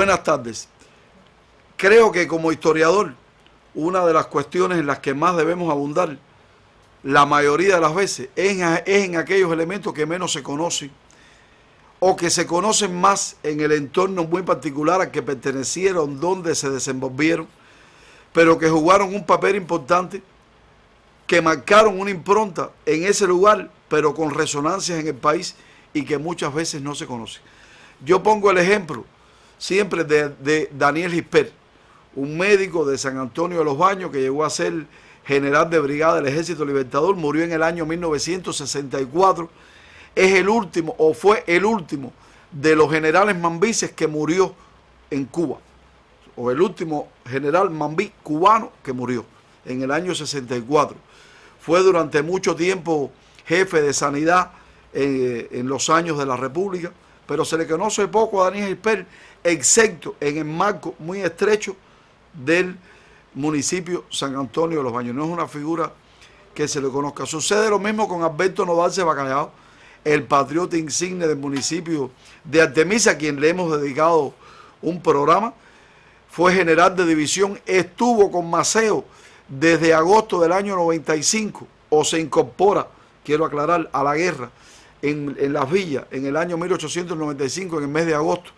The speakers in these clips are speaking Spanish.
Buenas tardes. Creo que como historiador, una de las cuestiones en las que más debemos abundar, la mayoría de las veces, es en aquellos elementos que menos se conocen o que se conocen más en el entorno muy particular al que pertenecieron, donde se desenvolvieron, pero que jugaron un papel importante, que marcaron una impronta en ese lugar, pero con resonancias en el país y que muchas veces no se conocen. Yo pongo el ejemplo siempre de Daniel Gispert, un médico de San Antonio de los Baños que llegó a ser general de brigada del Ejército Libertador, murió en el año 1964, es el último, o fue el último, de los generales mambises que murió en Cuba, o el último general mambí cubano que murió en el año 64. Fue durante mucho tiempo jefe de sanidad en los años de la República, pero se le conoce poco a Daniel Gispert, excepto en el marco muy estrecho del municipio San Antonio de los Baños. No es una figura que se le conozca. Sucede lo mismo con Alberto Novalce Bacallao, el patriota insigne del municipio de Artemisa, a quien le hemos dedicado un programa. Fue general de división, estuvo con Maceo desde agosto del año 95, o se incorpora, quiero aclarar, a la guerra en Las Villas en el año 1895, en el mes de agosto.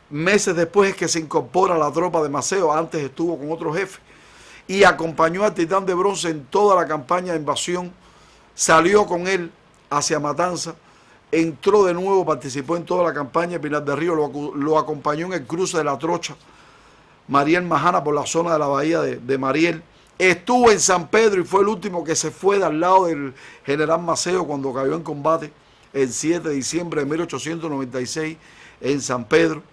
Meses después es que se incorpora a la tropa de Maceo, antes estuvo con otro jefe, y acompañó al Titán de Bronce en toda la campaña de invasión, salió con él hacia Matanza, entró de nuevo, participó en toda la campaña de Pinar del Río, lo acompañó en el cruce de la Trocha, Mariel Majana, por la zona de la bahía de Mariel, estuvo en San Pedro y fue el último que se fue de al lado del general Maceo cuando cayó en combate el 7 de diciembre de 1896 en San Pedro.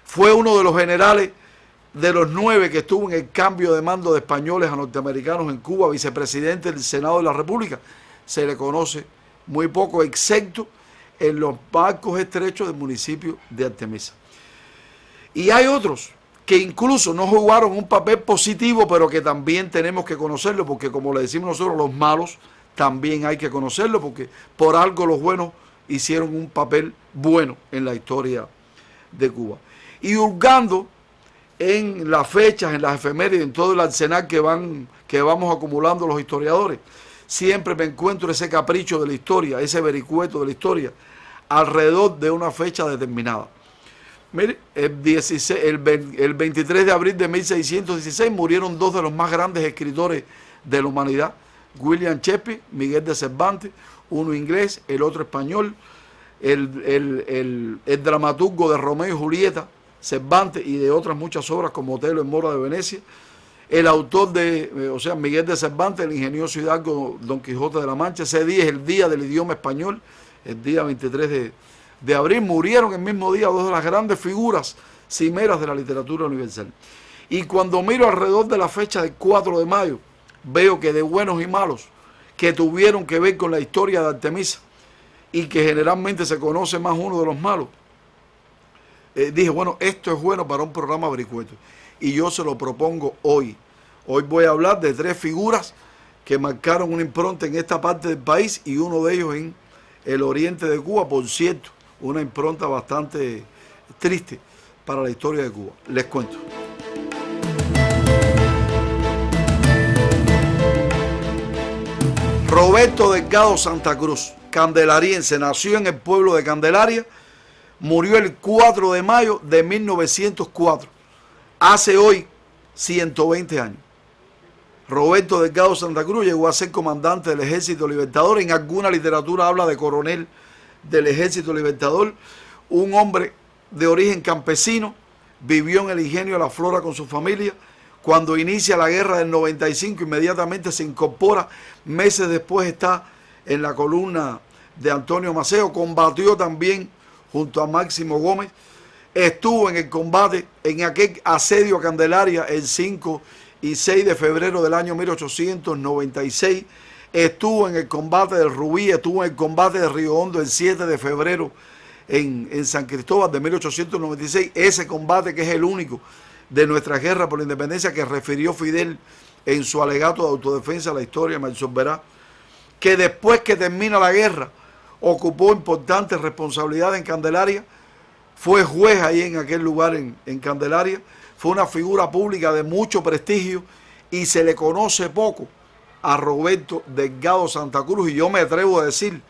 Fue uno de los generales de los 9 que estuvo en el cambio de mando de españoles a norteamericanos en Cuba, vicepresidente del Senado de la República. Se le conoce muy poco, excepto en los marcos estrechos del municipio de Artemisa. Y hay otros que incluso no jugaron un papel positivo, pero que también tenemos que conocerlo, porque como le decimos nosotros, los malos también hay que conocerlo, porque por algo los buenos hicieron un papel bueno en la historia de Cuba. Y hurgando en las fechas, en las efemérides, en todo el arsenal que vamos acumulando los historiadores, siempre me encuentro ese capricho de la historia, ese vericueto de la historia, alrededor de una fecha determinada. Mire, el 23 de abril de 1616 murieron dos de los más grandes escritores de la humanidad, William Shakespeare, Miguel de Cervantes, uno inglés, el otro español, el dramaturgo de Romeo y Julieta, Cervantes, y de otras muchas obras como Otelo en Mora de Venecia, el autor Miguel de Cervantes, el ingenioso hidalgo Don Quijote de la Mancha. Ese día es el día del idioma español, el día 23 de abril, murieron el mismo día dos de las grandes figuras cimeras de la literatura universal. Y cuando miro alrededor de la fecha del 4 de mayo, veo que de buenos y malos que tuvieron que ver con la historia de Artemisa, y que generalmente se conoce más uno de los malos, dije, bueno, esto es bueno para un programa vericueto, y yo se lo propongo hoy. Hoy voy a hablar de 3 figuras que marcaron una impronta en esta parte del país, y uno de ellos en el oriente de Cuba, por cierto, una impronta bastante triste para la historia de Cuba. Les cuento. Roberto Delgado Santa Cruz, candelariense, nació en el pueblo de Candelaria, murió el 4 de mayo de 1904, hace hoy 120 años. Roberto Delgado Santa Cruz llegó a ser comandante del Ejército Libertador, en alguna literatura habla de coronel del Ejército Libertador, un hombre de origen campesino, vivió en el ingenio de La Flora con su familia. Cuando inicia la guerra del 95, inmediatamente se incorpora, meses después está en la columna de Antonio Maceo, combatió también junto a Máximo Gómez, estuvo en el combate, en aquel asedio a Candelaria el 5 y 6 de febrero del año 1896, estuvo en el combate del Rubí, estuvo en el combate de Río Hondo el 7 de febrero en San Cristóbal de 1896, ese combate que es el único de nuestra guerra por la independencia que refirió Fidel en su alegato de autodefensa a la historia, me absorberá, que después que termina la guerra ocupó importantes responsabilidades en Candelaria, fue juez ahí en aquel lugar en Candelaria, fue una figura pública de mucho prestigio y se le conoce poco a Roberto Delgado Santa Cruz, y yo me atrevo a decir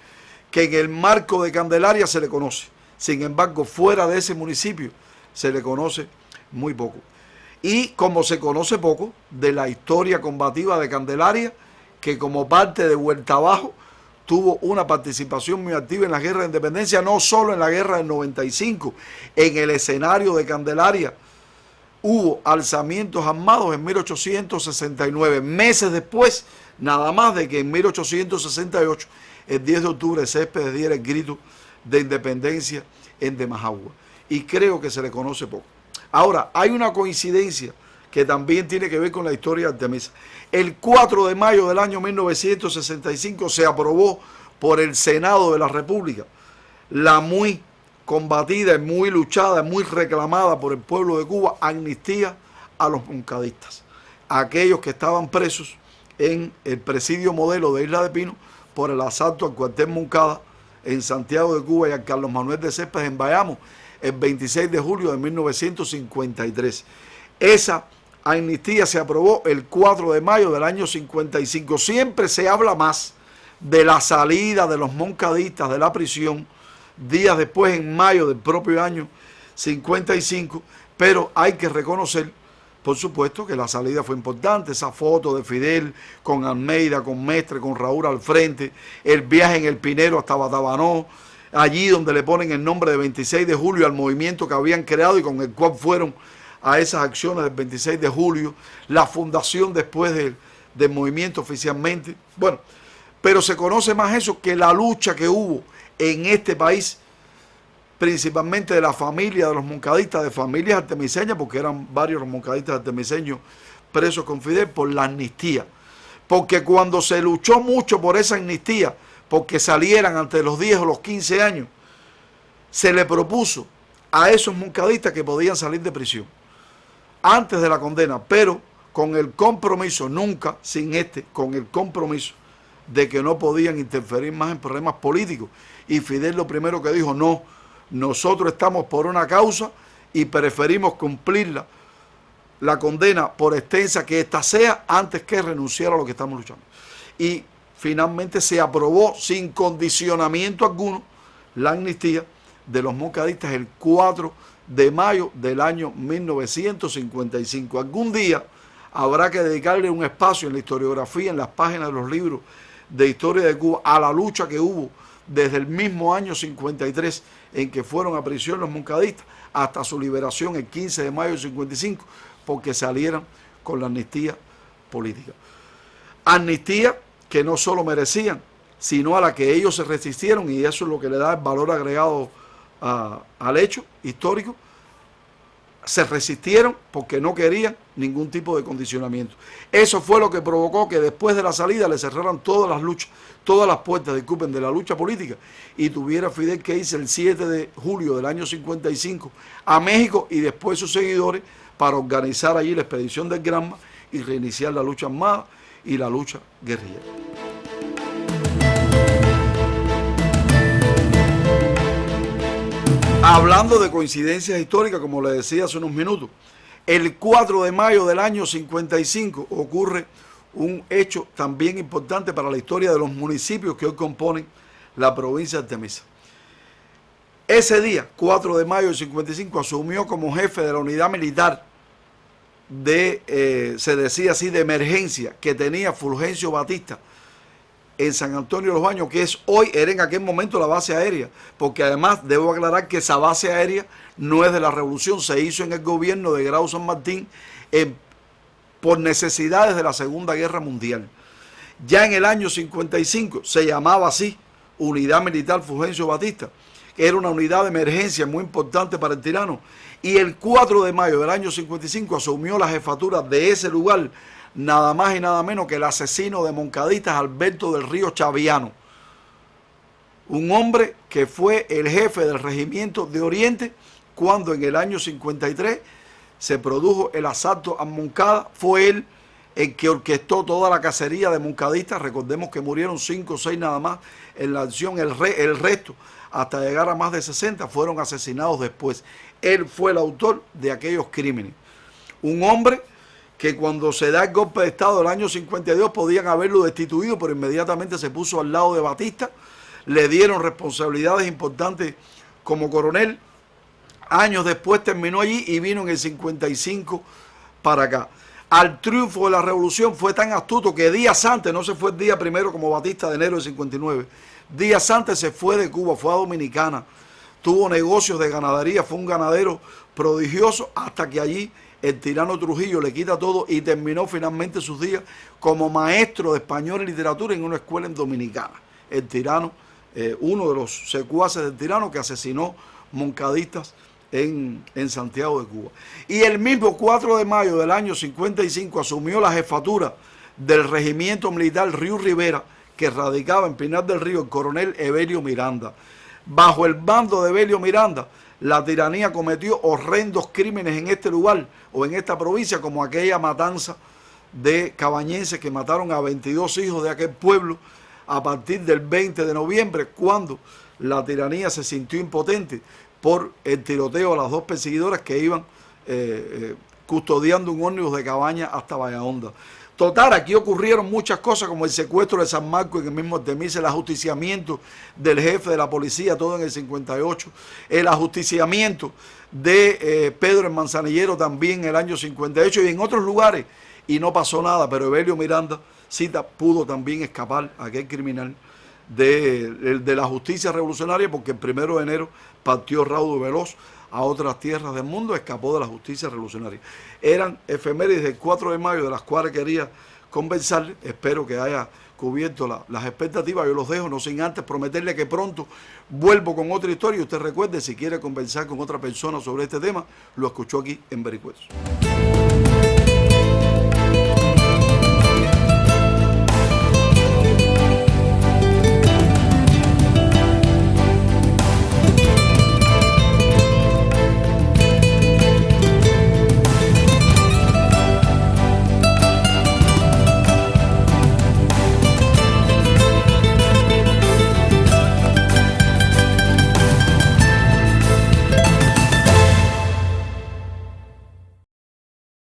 que en el marco de Candelaria se le conoce. Sin embargo, fuera de ese municipio se le conoce muy poco. Y como se conoce poco de la historia combativa de Candelaria, que como parte de Vuelta Abajo tuvo una participación muy activa en la guerra de independencia, no solo en la guerra del 95, en el escenario de Candelaria hubo alzamientos armados en 1869, meses después, nada más de que en 1868, el 10 de octubre, Céspedes diera el grito de independencia en Demajagua. Y creo que se le conoce poco. Ahora, hay una coincidencia que también tiene que ver con la historia de Artemisa. El 4 de mayo del año 1965 se aprobó por el Senado de la República la muy combatida, muy luchada, muy reclamada por el pueblo de Cuba amnistía a los moncadistas, a aquellos que estaban presos en el presidio modelo de Isla de Pino por el asalto al cuartel Moncada en Santiago de Cuba y a Carlos Manuel de Céspedes en Bayamo el 26 de julio de 1953. Esa amnistía se aprobó el 4 de mayo del año 55. Siempre se habla más de la salida de los moncadistas de la prisión días después, en mayo del propio año 55, pero hay que reconocer, por supuesto, que la salida fue importante. Esa foto de Fidel con Almeida, con Mestre, con Raúl al frente, el viaje en el Pinero hasta Batabanó, allí donde le ponen el nombre de 26 de julio al movimiento que habían creado y con el cual fueron a esas acciones del 26 de julio, la fundación después del movimiento oficialmente. Bueno, pero se conoce más eso que la lucha que hubo en este país, principalmente de la familia de los moncadistas, de familias artemiseñas, porque eran varios los moncadistas artemiseños presos con Fidel, por la amnistía. Porque cuando se luchó mucho por esa amnistía, porque salieran ante los 10 o los 15 años, se le propuso a esos moncadistas que podían salir de prisión antes de la condena, pero con el compromiso, nunca sin con el compromiso de que no podían interferir más en problemas políticos. Y Fidel lo primero que dijo: no, nosotros estamos por una causa y preferimos cumplir la condena, por extensa que ésta sea, antes que renunciar a lo que estamos luchando. Y finalmente se aprobó sin condicionamiento alguno la amnistía de los moncadistas el 4 de mayo del año 1955. Algún día habrá que dedicarle un espacio en la historiografía, en las páginas de los libros de historia de Cuba, a la lucha que hubo desde el mismo año 53 en que fueron a prisión los moncadistas hasta su liberación el 15 de mayo del 55, porque salieran con la amnistía política. Amnistía que no solo merecían, sino a la que ellos se resistieron, y eso es lo que le da el valor agregado al hecho histórico. Se resistieron porque no querían ningún tipo de condicionamiento. Eso fue lo que provocó que después de la salida le cerraran todas las luchas, todas las puertas, disculpen, de la lucha política, y tuviera Fidel que irse el 7 de julio del año 55 a México y después sus seguidores para organizar allí la expedición del Granma y reiniciar la lucha armada y la lucha guerrillera. Hablando de coincidencias históricas, como le decía hace unos minutos, el 4 de mayo del año 55 ocurre un hecho también importante para la historia de los municipios que hoy componen la provincia de Artemisa. Ese día, 4 de mayo del 55, asumió como jefe de la unidad militar se decía así, de emergencia, que tenía Fulgencio Batista en San Antonio de los Baños, que es hoy, era en aquel momento la base aérea, porque además debo aclarar que esa base aérea no es de la revolución, se hizo en el gobierno de Grau San Martín por necesidades de la Segunda Guerra Mundial. Ya en el año 55 se llamaba así, Unidad Militar Fulgencio Batista, que era una unidad de emergencia muy importante para el tirano, y el 4 de mayo del año 55 asumió la jefatura de ese lugar nada más y nada menos que el asesino de moncadistas Alberto del Río Chaviano, un hombre que fue el jefe del regimiento de Oriente cuando en el año 53 se produjo el asalto a Moncada. Fue él el que orquestó toda la cacería de moncadistas. Recordemos que murieron 5 o 6 nada más en la acción, el resto, hasta llegar a más de 60, fueron asesinados después. Él fue el autor de aquellos crímenes. Un hombre que cuando se da el golpe de Estado del año 52 podían haberlo destituido, pero inmediatamente se puso al lado de Batista, le dieron responsabilidades importantes como coronel. Años después terminó allí y vino en el 55 para acá. Al triunfo de la revolución fue tan astuto que días antes, no se fue el día primero como Batista de enero del 59, días antes se fue de Cuba, fue a Dominicana, tuvo negocios de ganadería, fue un ganadero prodigioso, hasta que allí el tirano Trujillo le quita todo y terminó finalmente sus días como maestro de español y literatura en una escuela en Dominicana. El tirano, uno de los secuaces del tirano que asesinó moncadistas en Santiago de Cuba. Y el mismo 4 de mayo del año 55 asumió la jefatura del regimiento militar Río Rivera, que radicaba en Pinar del Río, el coronel Evelio Miranda. Bajo el bando de Evelio Miranda, la tiranía cometió horrendos crímenes en este lugar o en esta provincia, como aquella matanza de cabañenses que mataron a 22 hijos de aquel pueblo a partir del 20 de noviembre, cuando la tiranía se sintió impotente por el tiroteo a las 2 perseguidoras que iban custodiando un ómnibus de Cabaña hasta Bahahonda. Total, aquí ocurrieron muchas cosas, como el secuestro de San Marcos en el mismo Artemisa, el ajusticiamiento del jefe de la policía, todo en el 58, el ajusticiamiento de Pedro el Manzanillero también en el año 58 y en otros lugares, y no pasó nada, pero Evelio Miranda Cita pudo también escapar, aquel criminal, de la justicia revolucionaria, porque el 1 de enero partió raudo y veloz a otras tierras del mundo, escapó de la justicia revolucionaria. Eran efemérides del 4 de mayo de las cuales quería conversarles. Espero que haya cubierto las expectativas. Yo los dejo, no sin antes prometerle que pronto vuelvo con otra historia. Y usted recuerde, si quiere conversar con otra persona sobre este tema, lo escuchó aquí en Vericuetos.